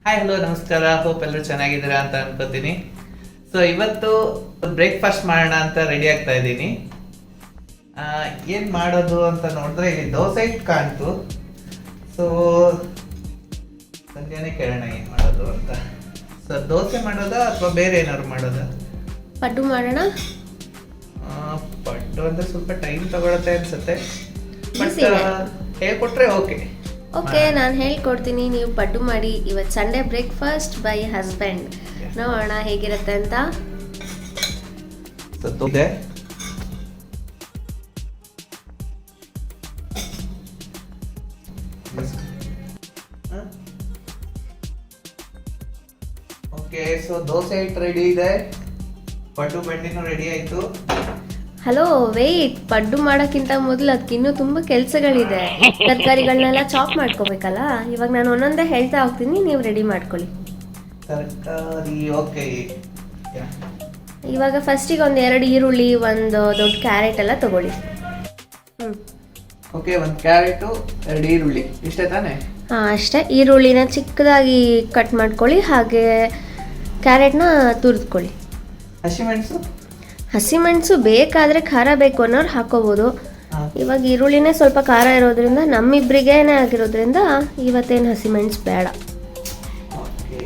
Hi hello ನಮಸ್ಕಾರ. Hope ಎಲ್ಲರೂ ಚೆನ್ನಾಗಿದ್ದೀರಾ ಅಂತ ಅನ್ಕೋತೀನಿ. ಸೊ ಇವತ್ತು ಬ್ರೇಕ್ಫಾಸ್ಟ್ ಮಾಡೋಣ ಅಂತ ರೆಡಿ ಆಗ್ತಾ ಇದ್ದೀನಿ. ಏನು ಮಾಡೋದು ಅಂತ ನೋಡಿದ್ರೆ ಇಲ್ಲಿ ದೋಸೆ ಹಿಟ್ಟು ಕಾಣ್ತು. ಸೊ ಸಂಧ್ಯಾನೇ ಕೇಳೋಣ ಏನು ಮಾಡೋದು ಅಂತ. ಸೊ ದೋಸೆ ಮಾಡೋದಾ ಅಥವಾ ಬೇರೆ ಏನಾದ್ರು ಮಾಡೋದಾ? ಪಡ್ಡು ಮಾಡೋಣ. ಪಡ್ಡು ಅಂದರೆ ಸ್ವಲ್ಪ ಟೈಮ್ ತಗೊಳುತ್ತೆ ಅನ್ಸುತ್ತೆ. ಬಟ್ Easy ಇದೆ. ಹೇಳ್ಕೊಟ್ರೆ ಓಕೆ. ಓಕೆ, ನಾನು ಹೇಳ್ಕೊಡ್ತೀನಿ, ನೀವು ಪಡ್ಡು ಮಾಡಿ. ಇವತ್ತು ಸಂಡೇ ಬ್ರೇಕ್ಫಾಸ್ಟ್ ಬೈ ಹಸ್ಬೆಂಡ್. ನೋಡೋಣ ಹೇಗಿರುತ್ತೆ ಅಂತ. ಇದೆ ಓಕೆ. ಸೊ ದೋಸೆ ಹಿಟ್ಟು ರೆಡಿ ಇದೆ, ಪಡ್ಡು ಬೆಂಡಿನೂ ರೆಡಿ ಆಯ್ತು. Hello, wait. ಪಡ್ಡು ಮಾಡೋಕ್ಕಿಂತ ಮೊದಲು ಅದಕ್ಕೆ ಇನ್ನೂ ತುಂಬ ಕೆಲಸಗಳಿದೆ. ತರಕಾರಿಗಳನ್ನೆಲ್ಲ ಚಾಪ್ ಮಾಡ್ಕೋಬೇಕಲ್ಲ. ಇವಾಗ ನಾನು ಒಂದೊಂದೇ ಹೇಳ್ತಾ ಹೋಗ್ತೀನಿ, ನೀವು ರೆಡಿ ಮಾಡ್ಕೊಳ್ಳಿ. ತರಕಾರಿ ಓಕೆ. ಇವಾಗ ಫಸ್ಟಿಗೆ ಒಂದು 2 ಈರುಳ್ಳಿ, ಒಂದು ದೊಡ್ಡ ಕ್ಯಾರೆಟ್ ಎಲ್ಲ ತಗೊಳ್ಳಿ. ಓಕೆ, ಒಂದು ಕ್ಯಾರೆಟು, 2 ಈರುಳ್ಳಿ, ಇಷ್ಟೇ ತಾನೇ? ಹಾಂ, ಅಷ್ಟೇ. ಈರುಳ್ಳಿನ ಚಿಕ್ಕದಾಗಿ ಕಟ್ ಮಾಡ್ಕೊಳ್ಳಿ, ಹಾಗೆ ಕ್ಯಾರೆಟ್ನ ತುರಿದ್ಕೊಳ್ಳಿ. ಹಸಿಮೆಣಸು? ಹಸಿಮೆಣಸು ಬೇಕಾದರೆ ಖಾರ ಬೇಕು ಅನ್ನೋರು ಹಾಕೋಬೋದು. ಇವಾಗ ಈರುಳ್ಳಿನೇ ಸ್ವಲ್ಪ ಖಾರ ಇರೋದ್ರಿಂದ, ನಮ್ಮಿಬ್ಬರಿಗೇನೆ ಆಗಿರೋದ್ರಿಂದ ಇವತ್ತೇನು ಹಸಿಮೆಣಸು ಬೇಡ. ಓಕೆ.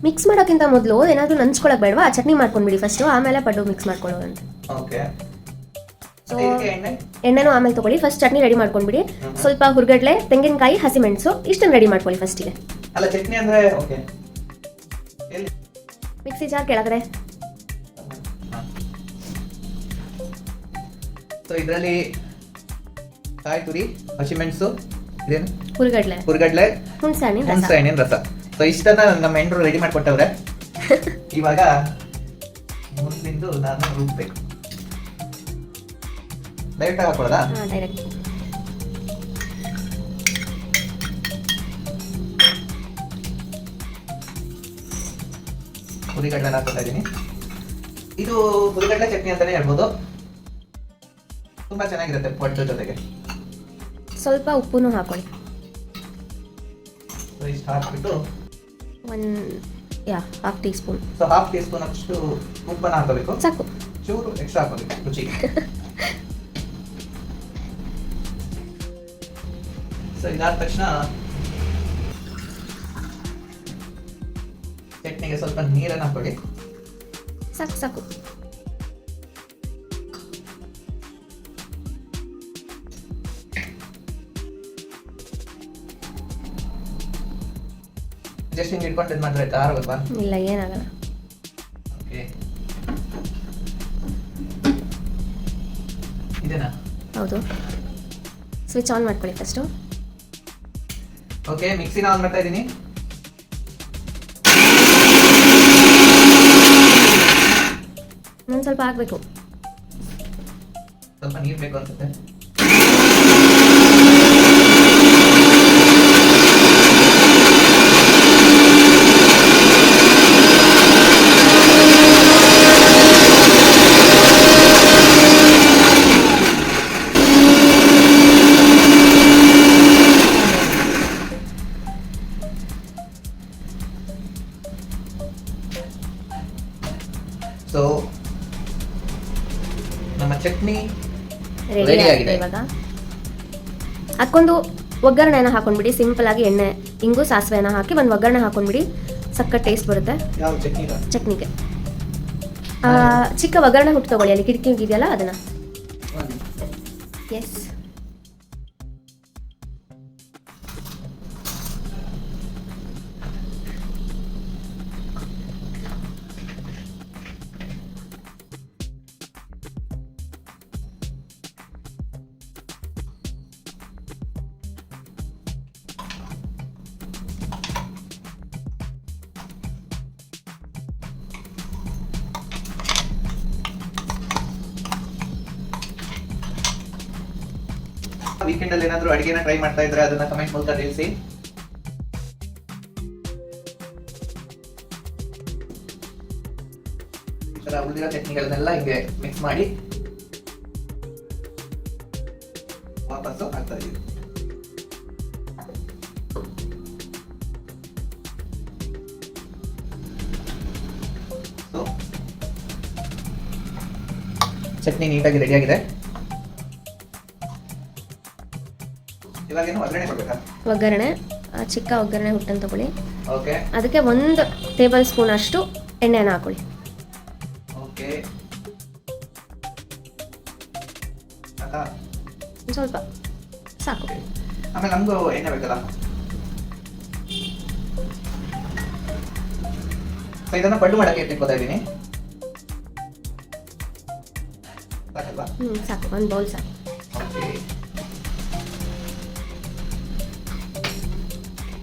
ಮಿಕ್ಸ್ ಮಾಡೋಕ್ಕಿಂತ ಮೊದಲು ಏನಾದರೂ ನೆನ್ಸ್ಕೊಳಕ್ ಬೇಡವಾ? ಚಟ್ನಿ ಮಾಡ್ಕೊಂಡ್ಬಿಡಿ ಫಸ್ಟು, ಆಮೇಲೆ ಪಡ್ಡು ಮಿಕ್ಸ್ ಮಾಡ್ಕೊಳ್ಳೋದಂತೆ. ಓಕೆ. ಸೊ ಎಣ್ಣೆನೂ ಆಮೇಲೆ ತಗೊಳ್ಳಿ. ಫಸ್ಟ್ ಚಟ್ನಿ ರೆಡಿ ಮಾಡ್ಕೊಂಡ್ಬಿಡಿ. ಸ್ವಲ್ಪ ಹುರ್ಗಡ್ಲೆ, ತೆಂಗಿನಕಾಯಿ, ಹಸಿಮೆಣಸು ಇಷ್ಟನ್ನು ರೆಡಿ ಮಾಡ್ಕೊಳ್ಳಿ ಫಸ್ಟಿಗೆ. ಅಲ್ಲ, ಚಟ್ನಿ ಅಂದ್ರೆ ಓಕೆ. ಮಿಕ್ಸಿ ಜಾರ್ ಕೆಳಗಡೆ. ಸೊ ಇದರಲ್ಲಿ ಕಾಯಿ ತುರಿ, ಹಸಿಮೆಣಸು, ಇದೇನು ಹುರ್ಗಡ್ಲೆ, ಹುಣಸೆಹಣ್ಣಿನ ರಸ. ಸೊ ಇಷ್ಟನ್ನ ನಮ್ಮ ಹೆಂಡ್ರು ರೆಡಿ ಮಾಡ್ಕೊಟ್ಟವ್ರೆ. ಇವಾಗ ಮುಂದಿಂದು ನಾನು ರುಬ್ಬೇಕು. ಡೈರೆಕ್ಟ್ ಆಗಿ ಹಾಕೊಳ್ಳೋದಾ? ಡೈರೆಕ್ಟ್. ಹುರಿಗಡ್ಲೆ ಹಾಕ್ತಾ ಇದ್ದೀನಿ. ಇದು ಹುರಿಗಡ್ಲೆ ಚಟ್ನಿ ಅಂತಾನೆ ಹೇಳ್ಬೋದು. ತುಂಬಾ ಚೆನ್ನಾಗಿರುತ್ತೆ ಪಡ್ಡು ಜೊತೆಗೆ. ಸ್ವಲ್ಪ ಉಪ್ಪುನು ಹಾಕೊಳ್ಳಿ. ಇಷ್ಟು ಹಾಕ್ಬಿಟ್ಟು half tea spoon. So half tea spoon ಅಷ್ಟು ಉಪ್ಪನ್ನ ಹಾಕಬೇಕು. ಸಾಕು. ಚೂರು ಎಕ್ಸ್ಟ್ರಾ ಹಾಕೋಬೇಕು ರುಚಿಗೆ. ಸೊ ಇದಾದ ತಕ್ಷಣ ಚಟ್ನಿಗೆ ಸ್ವಲ್ಪ ನೀರನ್ನು ಹಾಕೊಳ್ಳಿ. ಸಾಕು. ಜಸ್ಟ್ ಹಿಂಗೆ ಇಟ್ಕೊಂಡು ಇದು ಮಾಡಿದ್ರೆ ಆರೋಗಲ್ವಾ? ಇಲ್ಲ, ಏನಾಗಲ್ಲ. ಓಕೆ, ಇದೇನಾ? ಹೌದು. ಸ್ವಿಚ್ ಆನ್ ಮಾಡ್ಕೊಳ್ಳಿ ಫಸ್ಟು. ಓಕೆ, ಮಿಕ್ಸಿನ ಆನ್ ಮಾಡ್ತಾ ಇದ್ದೀನಿ. ನಾನು ಸ್ವಲ್ಪ ಹಾಕಬೇಕು. ಸ್ವಲ್ಪ ನೀರು ಬೇಕು ಅನ್ಸುತ್ತೆ. ಸೊ ನಮ್ಮ ಚಟ್ನಿ ರೆಡಿ Ready ಆಗಿದೆ ಆಗಿದೆ. ಇವಾಗ. ಹಾಕೊಂಡು ಒಗ್ಗರಣೆನ ಹಾಕೊಂಡ್ಬಿಡಿ. ಸಿಂಪಲ್ ಆಗಿ ಎಣ್ಣೆ, ಇಂಗು, ಸಾಸಿವೆನ ಹಾಕಿ ಒಂದು ಒಗ್ಗರಣೆ ಹಾಕೊಂಡ್ಬಿಡಿ. ಸಕ್ಕ ಟೇಸ್ಟ್ ಬರುತ್ತೆ ಯಾವ ಚಟ್ನಿ? ಚಟ್ನಿಗೆ. ಚಿಕ್ಕ ಒಗ್ಗರಣೆ ಹುಟ್ಟು ತಗೊಳ್ಳಿ, ಅಲ್ಲಿ ಕಿಟಕಿ ಇದೆಯಲ್ಲ ಅದನ್ನ. ಎಸ್, ವೀಕೆಂಡ್ ಅಲ್ಲಿ ಏನಾದ್ರು ಅಡಿಗೆನ ಟ್ರೈ ಮಾಡ್ತಾ ಇದ್ರೆ ಅದನ್ನ ಕಮೆಂಟ್ ಮೂಲಕ ತಿಳಿಸಿ. ಈ ತರ ಉಳಿದಿರೋ ಚಟ್ನಿಗಳನ್ನೆಲ್ಲ ಹಿಂಗೆ ಮಿಕ್ಸ್ ಮಾಡಿ ವಾಪಸ್ಸು ಹಾಕ್ತಾ ಇದೀವಿ. So, ಚಟ್ನಿ ನೀಟಾಗಿ ರೆಡಿ ಆಗಿದೆ. ಇವಾಗೇನು ಒಗ್ಗರಣೆ ಕೊಡ್ಬೇಕಾ? ಒಗ್ಗರಣೆ ಚಿಕ್ಕ ಒಗ್ಗರಣೆ ಹುಟ್ಟನ್ನು ತಗೊಳ್ಳಿ. ಓಕೆ ಅದಕ್ಕೆ 1 ಟೇಬಲ್ ಸ್ಪೂನ್ ಅಷ್ಟು ಎಣ್ಣೆನ ಹಾಕೊಳ್ಳಿ. ಓಕೆ ಒಂದ್ ಸ್ವಲ್ಪ ಸಾಕು. ಆಮೇಲೆ ನಮಗೂ ಎಣ್ಣೆ ಬೇಕಲ್ಲ. ಸೊ ಇದನ್ನ ಪಡ್ಡು ಮಾಡಕ್ಕೆ ಇಟ್ಕೊತಾ ಇದ್ದೀನಿ. ಸಾಕಲ್ವಾ? ಸಾಕು, ಒಂದು ಬೌಲ್ ಸಾಕು. ಓಕೆ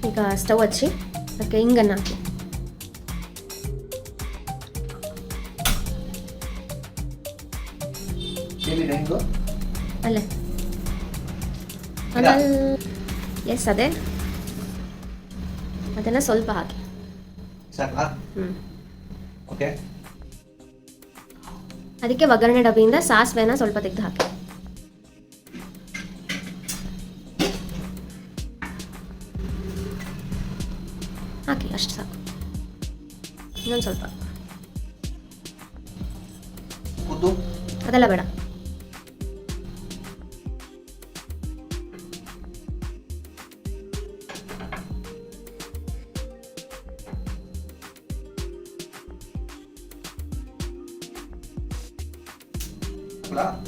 ಈಗ ಸ್ಟವ್ ಹಚ್ಚಿ ಅದಕ್ಕೆ ಹಿಂಗನ್ನು ಹಾಕಿ. ಎಲ್ಲಿದೆ ಹಿಂಗು? ಅಲ್ಲೇ ಆಮೇಲೆ ಎಸ್ ಅದೇ ಅದನ್ನು ಸ್ವಲ್ಪ ಹಾಕಿ. ಸಾಕಾ? ಓಕೆ ಅದಕ್ಕೆ ಒಗ್ಗರಣೆ ಡಬ್ಬಿಯಿಂದ ಸಾಸಿವೆನ ಸ್ವಲ್ಪ ತೆಗೆದು ಹಾಕಿ. ಹಾಕಿ, ಅಷ್ಟು ಸಾಕು. ಇನ್ನೊಂದು ಸ್ವಲ್ಪ. ಉದ್ದು ಅದೆಲ್ಲ ಬೇಡ.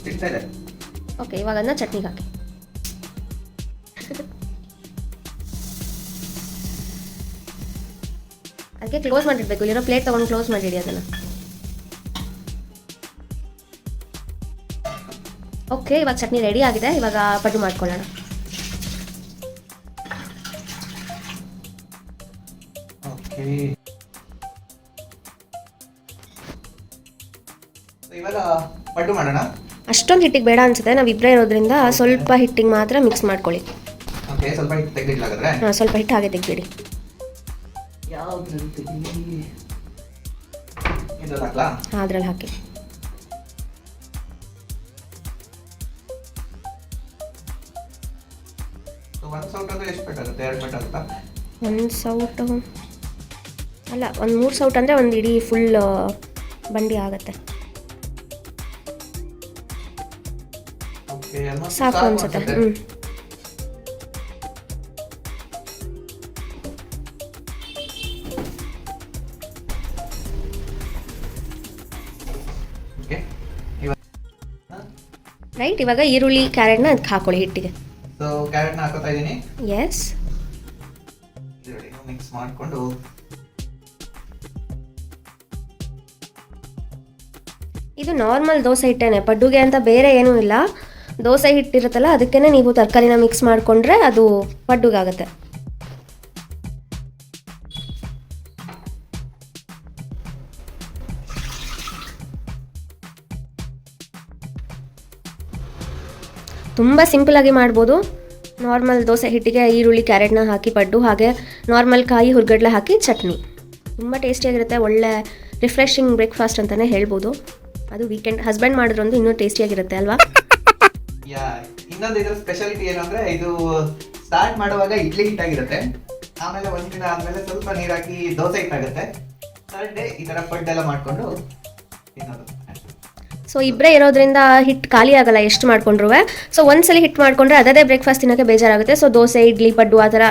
ತಿಂತಾ ಇದೆ. ಓಕೆ, ಇವಾಗ ಅದನ್ನ ಚಟ್ನಿಗೆ ಹಾಕಿ. ಅದಕ್ಕೆ ಕ್ಲೋಸ್ ಮಾಡಿಡ್ಬೇಕು. ಇಲ್ಲಿರೋ ಪ್ಲೇಟ್ ತೊಗೊಂಡು ಕ್ಲೋಸ್ ಮಾಡಿಡಿ ಅದನ್ನು. ಓಕೆ, ಇವಾಗ ಚಟ್ನಿ ರೆಡಿ ಆಗಿದೆ. ಇವಾಗ ಪಡ್ಡು ಮಾಡ್ಕೊಳ್ಳೋಣ. ಓಕೆ ಇವಾಗ ಪಡ್ಡು ಮಾಡೋಣ. ಅಷ್ಟೊಂದು ಹಿಟ್ಟಿಗೆ ಬೇಡ ಅನ್ಸುತ್ತೆ, ನಾವು ಇಬ್ಬರೇ ಇರೋದ್ರಿಂದ ಸ್ವಲ್ಪ ಹಿಟ್ಟಿಗೆ ಮಾತ್ರ ಮಿಕ್ಸ್ ಮಾಡ್ಕೊಳ್ಳಿ. ಓಕೆ, ಸ್ವಲ್ಪ ಹಿಟ್ಟು ತೆಗೆದಿಡ್ಲಾಗದ್ರೆ? ಹಾಂ, ಸ್ವಲ್ಪ ಹಿಟ್ಟು ಹಾಗೆ ತೆಗ್ಬಿಡಿ. ಯಾವ್ದ್ರಲ್ಲಿ ತೆಗೀಲಿ? ಇದ್ರಲ್ಲಿ ಹಾಕ್ಲಾ? ಹಾಂ, ಅದ್ರಲ್ಲಿ ಹಾಕಿ. ಒಂದು ಸೌಟ್ ಅಂದ್ರೆ ಎಷ್ಟು ಬೇಕಾಗುತ್ತೆ? 2 ಬೇಕಾಗುತ್ತಾ? 1 ಸೌಟು ಅಲ್ಲ, 3 ಸೌಟ್ ಅಂದರೆ ಒಂದು ಇಡೀ ಫುಲ್ ಬಂಡಿ ಆಗುತ್ತೆ. ಓಕೆ, ಸಾಕು ಅನ್ಸುತ್ತೆ. ರೈಟ್, ಇವಾಗ ಈರುಳ್ಳಿ ಕ್ಯಾರೆಟ್ನ ಅದಕ್ಕೆ ಹಾಕೊಳ್ಳಿ ಹಿಟ್ಟಿಗೆ. ಸೊ ಕ್ಯಾರೆಟ್ನ ಹಾಕೋತಾ ಇದ್ದೀನಿ. ಎಸ್, ಮಿಕ್ಸ್ ಮಾಡಿಕೊಂಡು ಇದು ನಾರ್ಮಲ್ ದೋಸೆ ಹಿಟ್ಟೇನೆ, ಪಡ್ಡುಗೆ ಅಂತ ಬೇರೆ ಏನೂ ಇಲ್ಲ. ದೋಸೆ ಹಿಟ್ಟಿರುತ್ತಲ್ಲ, ಅದಕ್ಕೇ ನೀವು ತರಕಾರಿನ ಮಿಕ್ಸ್ ಮಾಡಿಕೊಂಡ್ರೆ ಅದು ಪಡ್ಡುಗಾಗುತ್ತೆ. ತುಂಬ ಸಿಂಪಲಾಗಿ ಮಾಡ್ಬೋದು. ನಾರ್ಮಲ್ ದೋಸೆ ಹಿಟ್ಟಿಗೆ ಈರುಳ್ಳಿ ಕ್ಯಾರೆಟ್ನ ಹಾಕಿ ಪಡ್ಡು, ಹಾಗೆ ನಾರ್ಮಲ್ ಕಾಯಿ ಹುರ್ಗಡ್ಲೆ ಹಾಕಿ ಚಟ್ನಿ. ತುಂಬ ಟೇಸ್ಟಿಯಾಗಿರುತ್ತೆ. ಒಳ್ಳೆ ರಿಫ್ರೆಶಿಂಗ್ ಬ್ರೇಕ್ಫಾಸ್ಟ್ ಅಂತಲೇ ಹೇಳ್ಬೋದು. ಅದು ವೀಕೆಂಡ್ ಹಸ್ಬೆಂಡ್ ಮಾಡಿದ್ರಂತೂ ಇನ್ನೂ ಟೇಸ್ಟಿಯಾಗಿರುತ್ತೆ ಅಲ್ವಾ? ಇನ್ನೊಂದು ಇದ್ರ ಸ್ಪೆಷಾಲಿಟಿ ಏನು ಅಂದರೆ, ಇದು ಸ್ಟಾರ್ಟ್ ಮಾಡುವಾಗ ಇಡ್ಲಿ ಹಿಟ್ಟಾಗಿರುತ್ತೆ, ಆಮೇಲೆ ಒಂದು ದಿನ ಆದಮೇಲೆ ಸ್ವಲ್ಪ ನೀರು ಹಾಕಿ ದೋಸೆ ಹಿಟ್ಟಾಗುತ್ತೆ. ಥರ್ಡ್ ಡೇ ಈ ಥರ ಪಡ್ಡೆಲ್ಲ ಮಾಡಿಕೊಂಡು ಏನಾದ್ರು ಸೊ ಇಬ್ಬರೇ ಇರೋದ್ರಿಂದ ಹಿಟ್ಟು ಖಾಲಿ ಆಗಲ್ಲ ಎಷ್ಟು ಮಾಡ್ಕೊಂಡ್ರು. ಸೊ ಒಂದ್ಸಲಿ ಹಿಟ್ಟು ಮಾಡ್ಕೊಂಡ್ರೆ ಅದೇ ಬ್ರೇಕ್ಫಾಸ್ಟ್ ತಿನ್ನೋಕ್ಕೆ ಬೇಜಾರಾಗುತ್ತೆ. ಸೊ ದೋಸೆ, ಇಡ್ಲಿ, ಪಡ್ಡು ಆ ಥರ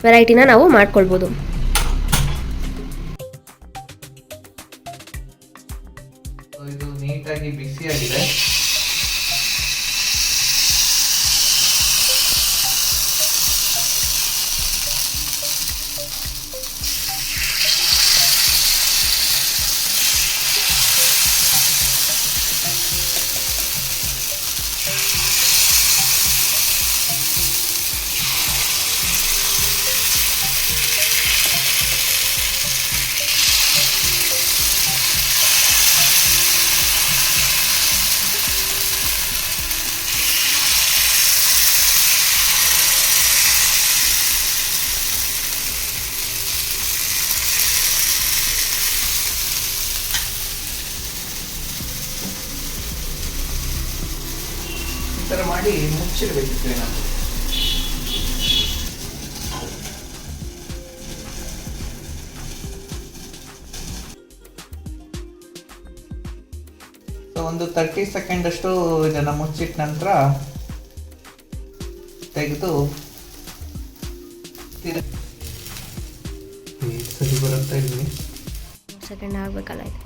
ವೆರೈಟಿನ ನಾವು ಮಾಡ್ಕೊಳ್ಬೋದು. ಇದು ನೀಟಾಗಿ ಬಿಸಿಯಾಗಿದೆ. ಈ ಥರ ಮಾಡಿ ಮುಚ್ಚಿಡಬೇಕಿತ್ತು ಏನಾದ್ರು. ಸೊ ಒಂದು 30 ಸೆಕೆಂಡ್ ಅಷ್ಟು ಇದನ್ನ ಮುಚ್ಚಿಟ್ಟ ನಂತರ ತೆಗೆದು ಸರಿ ಬರುತ್ತಾ ಇಲ್ಲಿ ಸೆಕೆಂಡ್ ಆಗಬೇಕಲ್ಲ ಇದು.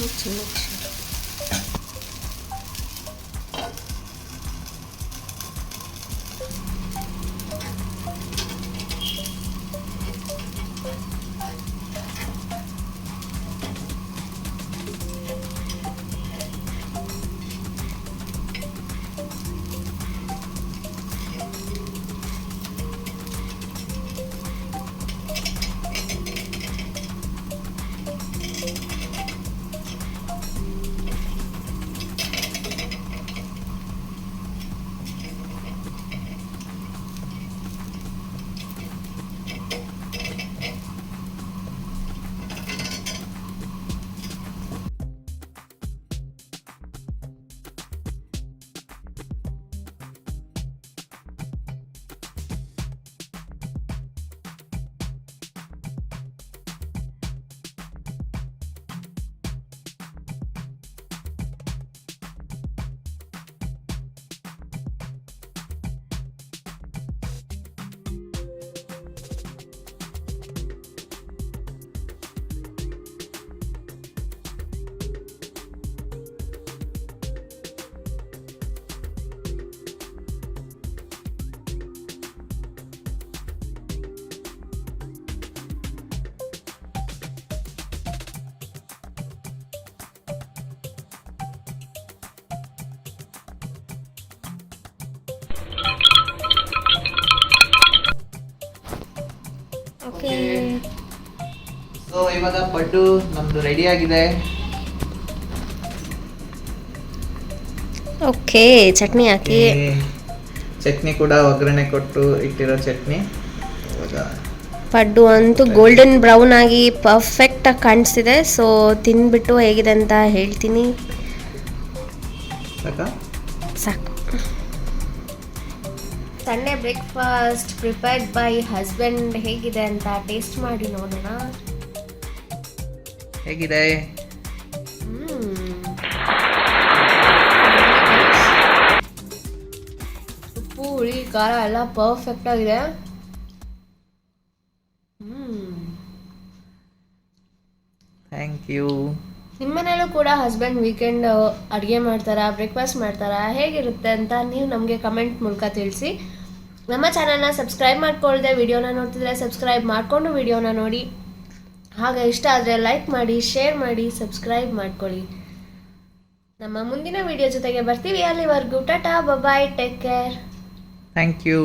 ಮುಚ್ಚಿ. ಓಕೆ, ಸೊ ಇವಾಗ ಪಡ್ಡು ನಮ್ದು ರೆಡಿ ಆಗಿದೆ. ಓಕೆ, ಚಟ್ನಿ ಹಾಕಿ ಚಟ್ನಿ ಕೂಡ ಒಗ್ಗರಣೆ ಕೊಟ್ಟು ಇಟ್ಟಿರೋ ಚಟ್ನಿ. ಇವಾಗ ಪಡ್ಡು ಅಂತೂ ಗೋಲ್ಡನ್ ಬ್ರೌನ್ ಆಗಿ ಪರ್ಫೆಕ್ಟಾಗಿ ಕಾಣಿಸ್ತಿದೆ. ಸೊ ತಿಂದ್ಬಿಟ್ಟು ಹೇಗಿದೆ ಅಂತ ಹೇಳ್ತೀನಿ. ಸಾಕು. Sunday breakfast prepared by husband ಹೇಗಿದೆ ಅಂತ ಟೇಸ್ಟ್ ಮಾಡಿ ನೋಡೋಣ. ಹೇಗಿದೆ? ಉಪ್ಪು, ಹುಳಿ, ಖಾರ ಎಲ್ಲ ಪರ್ಫೆಕ್ಟ್ ಆಗಿದೆ. Thank you. ನಿಮ್ಮ ಮನೇಲೂ ಕೂಡ ಹಸ್ಬೆಂಡ್ ವೀಕೆಂಡ್ ಅಡುಗೆ ಮಾಡ್ತಾರಾ, ಬ್ರೇಕ್ಫಾಸ್ಟ್ ಮಾಡ್ತಾರಾ, ಹೇಗಿರುತ್ತೆ ಅಂತ ನೀವು ನಮಗೆ ಕಮೆಂಟ್ ಮೂಲಕ ತಿಳಿಸಿ. ನಮ್ಮ ಚಾನಲ್ನ ಸಬ್ಸ್ಕ್ರೈಬ್ ಮಾಡ್ಕೊಳ್ಳದೆ ವಿಡಿಯೋನ ನೋಡ್ತಿದ್ರೆ ಸಬ್ಸ್ಕ್ರೈಬ್ ಮಾಡಿಕೊಂಡು ವಿಡಿಯೋನ ನೋಡಿ. ಹಾಗೆ ಇಷ್ಟ ಆದರೆ ಲೈಕ್ ಮಾಡಿ, ಶೇರ್ ಮಾಡಿ, ಸಬ್ಸ್ಕ್ರೈಬ್ ಮಾಡ್ಕೊಳ್ಳಿ. ನಮ್ಮ ಮುಂದಿನ ವಿಡಿಯೋ ಜೊತೆಗೆ ಬರ್ತೀವಿ. ಅಲ್ಲಿವರೆಗೂ tata, bye, take care. Thank you.